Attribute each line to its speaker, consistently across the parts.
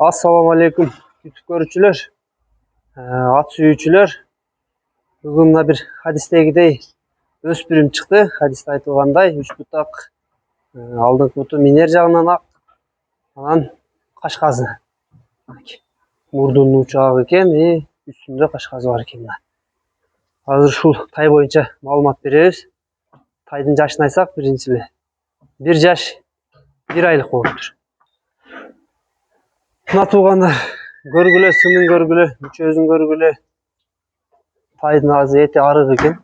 Speaker 1: Assalamu alaikum YouTube görücüler, at suyucular. Bugün bir hadistegi öspürüm çıktı. Hadiste aytılgандай 3 butak aldыңкы буту минер жагынан ак, анан кашказы. Мурдунун учагы экен, үстүндө кашказы бар экен. Азыр ушул тай боюнча маалымат беребиз. Тайдын жашын айтсак, биринчи эле 1 жаш 1 айлык болуптур. Мына туугандар көргүлө, сынын көргүлө, мүчөсүн көргүлө. Тайдын азы эти арык экен.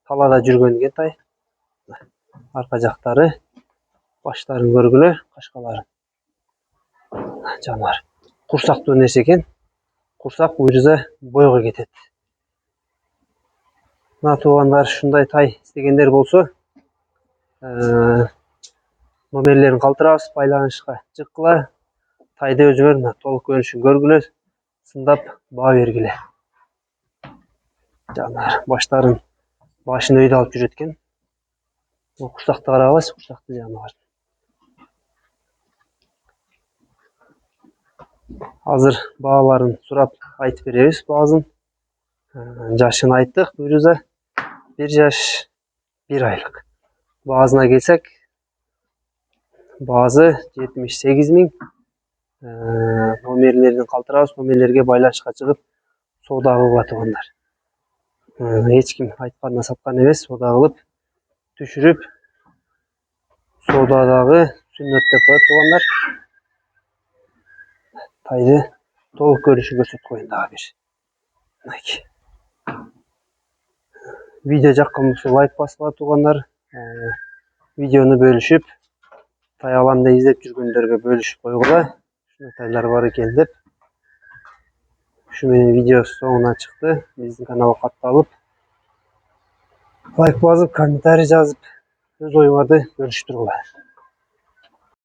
Speaker 1: Талада жүргөн экен тай. Арка жактары, баштарын көргүлө, кашкаларын. Жаныбар. Курсактуу нерсе экен. Курсак буйруза бойго кетет. Мына туугандар ушундай тай истегендер болсо, номерлерин калтырабыз, байланышка чыккыла. Тайды өзүңөр толук көрүнүшүн көргүлө, сындап баа бергиле. Жанар баштарын башын өйдө алып жүрөт экен. Курсакты карабыз, курсакты жаныбар. Азыр бааларын сурап айтып беребиз баазын. Жашын айттык, буйруза 1 жаш 1 айлык. Баазына келсек, баазы 78 000. Номерлерин калтырабыз, номерлерге байланышка чыгып соода кылгыла туугандар. Эч ким айтканына саткан эмес, соода кылып түшүрүп соодадагы сүннөт деп коет туугандар. Тайды толук көрүнүшүн көрсөтүп коеюн дагы бир. Видео жаккан болсо лайк баскыла туугандар. Видеону бөлүшүп, тай алам деп издеп жүргөндөргө бөлүшүп койгула. Тайлар бар экен деп. Ушу менен видео соңуна чыкты. Биздин каналга катталып, лайк басып, комментарий жазып, өз оюңарды бөлүштүргүлө.